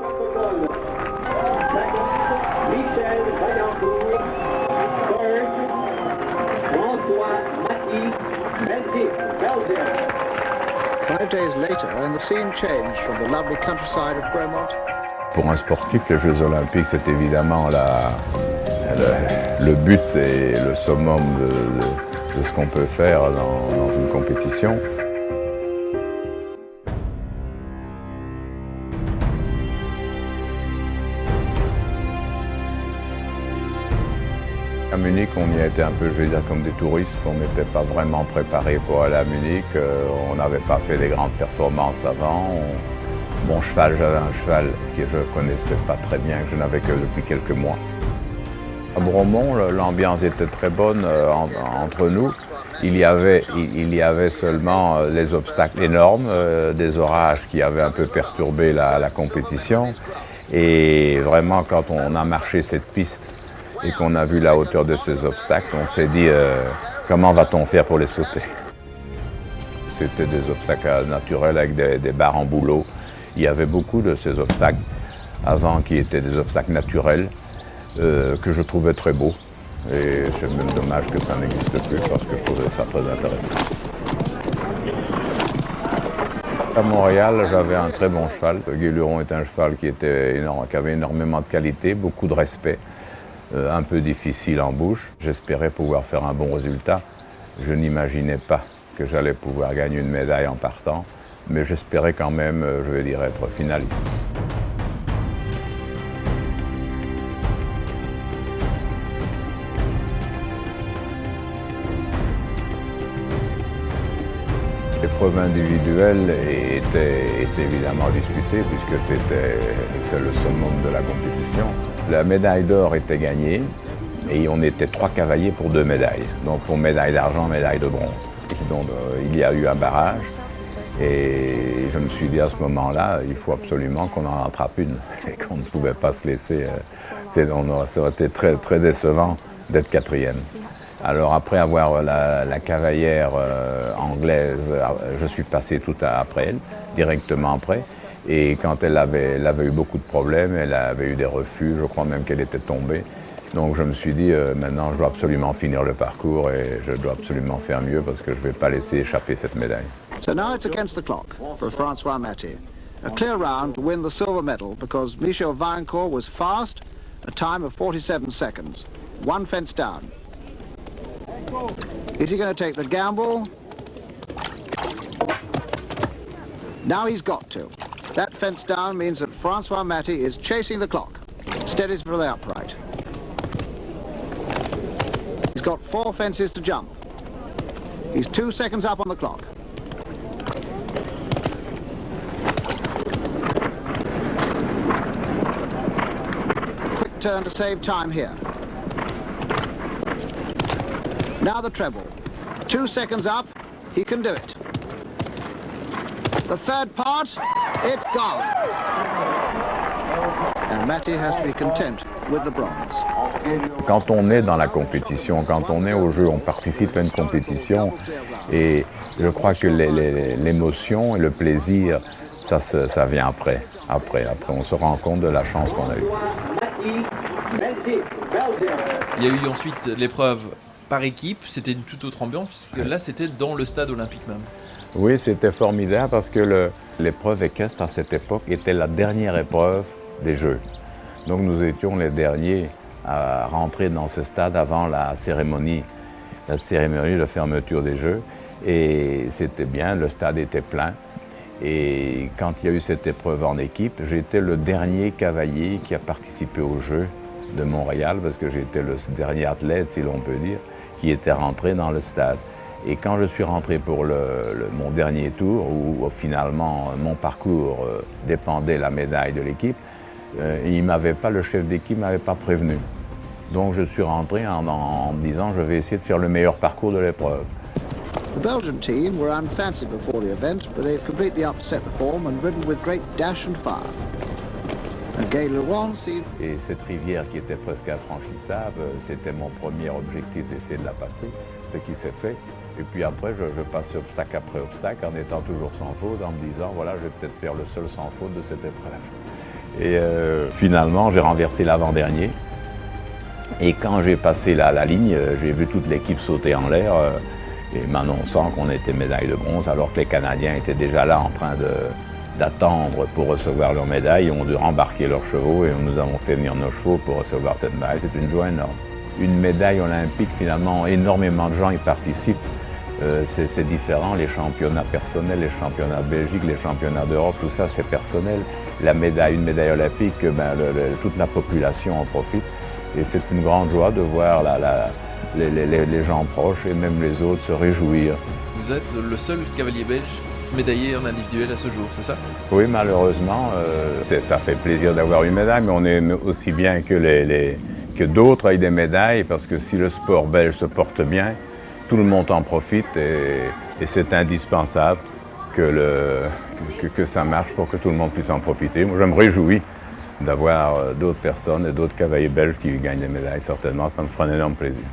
Second, Michel Vaillancourt. Third, François Maty, Belgique, Belgium. 5 days later, and the scene changed from the lovely countryside of Bromont. Pour un sportif, les Jeux Olympiques, c'est évidemment le but et le summum de ce qu'on peut faire dans une compétition. À Munich, on y a été un peu, je vais dire, comme des touristes. On n'était pas vraiment préparé pour aller à Munich. On n'avait pas fait des grandes performances avant. Mon cheval, j'avais un cheval que je ne connaissais pas très bien, que je n'avais que depuis quelques mois. À Bromont, l'ambiance était très bonne entre nous. Il y avait seulement les obstacles énormes, des orages qui avaient un peu perturbé la compétition. Et vraiment, quand on a marché cette piste et qu'on a vu la hauteur de ces obstacles, on s'est dit comment va-t-on faire pour les sauter? C'était des obstacles naturels avec des barres en bouleau. Il y avait beaucoup de ces obstacles avant qui étaient des obstacles naturels que je trouvais très beaux. Et c'est même dommage que ça n'existe plus parce que je trouvais ça très intéressant. À Montréal, j'avais un très bon cheval. Guy Luron est un cheval qui avait énormément de qualité, beaucoup de respect, un peu difficile en bouche. J'espérais pouvoir faire un bon résultat. Je n'imaginais pas que j'allais pouvoir gagner une médaille en partant. Mais j'espérais quand même, je vais dire, être finaliste. L'épreuve individuelle était évidemment disputée puisque c'est le summum de la compétition. La médaille d'or était gagnée et on était 3 cavaliers pour 2 médailles. Donc pour médaille d'argent, médaille de bronze. Et donc il y a eu un barrage. Et je me suis dit à ce moment-là, il faut absolument qu'on en rattrape une et qu'on ne pouvait pas se laisser. Ça aurait été très, très décevant d'être 4e. Alors après avoir la cavalière anglaise, je suis passé tout après elle, directement après. Et quand elle avait eu beaucoup de problèmes, elle avait eu des refus, je crois même qu'elle était tombée. Donc je me suis dit, maintenant je dois absolument finir le parcours et je dois absolument faire mieux parce que je ne vais pas laisser échapper cette médaille. So now it's against the clock for François Maty. A clear round to win the silver medal because Michel Vaillancourt was fast, a time of 47 seconds. 1 fence down. Is he going to take the gamble? Now he's got to. That fence down means that François Maty is chasing the clock. Steadies for the upright. He's got 4 fences to jump. He's 2 seconds up on the clock. Quick turn to save time here. Now the treble. 2 seconds up, he can do it. The third part, it's gone. And Maty has to be content with the bronze. Quand on est dans la compétition, quand on est au jeu, on participe à une compétition et je crois que l'émotion et le plaisir, ça vient après. Après, on se rend compte de la chance qu'on a eue. Il y a eu ensuite l'épreuve par équipe, c'était une toute autre ambiance, puisque là c'était dans le stade olympique même. Oui, c'était formidable parce que l'épreuve équestre à cette époque était la dernière épreuve des Jeux. Donc nous étions les derniers à rentrer dans ce stade avant la cérémonie de fermeture des Jeux. Et c'était bien, le stade était plein. Et quand il y a eu cette épreuve en équipe, j'étais le dernier cavalier qui a participé aux Jeux de Montréal, parce que j'étais le dernier athlète, si l'on peut dire, qui était rentré dans le stade. Et quand je suis rentré pour mon dernier tour, où finalement mon parcours dépendait de la médaille de l'équipe, le chef d'équipe ne m'avait pas prévenu. Donc je suis rentré en me disant je vais essayer de faire le meilleur parcours de l'épreuve. The Belgian team were unfancied before the event, but they've completely upset the form and ridden with great dash and fire. Et cette rivière qui était presque infranchissable, c'était mon premier objectif d'essayer de la passer, ce qui s'est fait. Et puis après, je passais obstacle après obstacle en étant toujours sans faute, en me disant, voilà, je vais peut-être faire le seul sans faute de cette épreuve. Et finalement, j'ai renversé l'avant-dernier. Et quand j'ai passé la ligne, j'ai vu toute l'équipe sauter en l'air et m'annonçant qu'on était médaille de bronze, alors que les Canadiens étaient déjà là en train d'attendre pour recevoir leur médaille. Ils ont dû rembarquer leurs chevaux et nous avons fait venir nos chevaux pour recevoir cette médaille. C'est une joie énorme. Une médaille olympique, finalement, énormément de gens y participent. C'est différent, les championnats personnels, les championnats de Belgique, les championnats d'Europe, tout ça c'est personnel. Une médaille olympique, toute la population en profite. Et c'est une grande joie de voir les gens proches et même les autres se réjouir. Vous êtes le seul cavalier belge médaillé en individuel à ce jour, c'est ça? Oui, malheureusement, ça fait plaisir d'avoir une médaille, mais on aime aussi bien que d'autres aient des médailles, parce que si le sport belge se porte bien, tout le monde en profite et c'est indispensable que ça marche pour que tout le monde puisse en profiter. Moi, je me réjouis d'avoir d'autres personnes et d'autres cavaliers belges qui gagnent des médailles, certainement, ça me fera un énorme plaisir.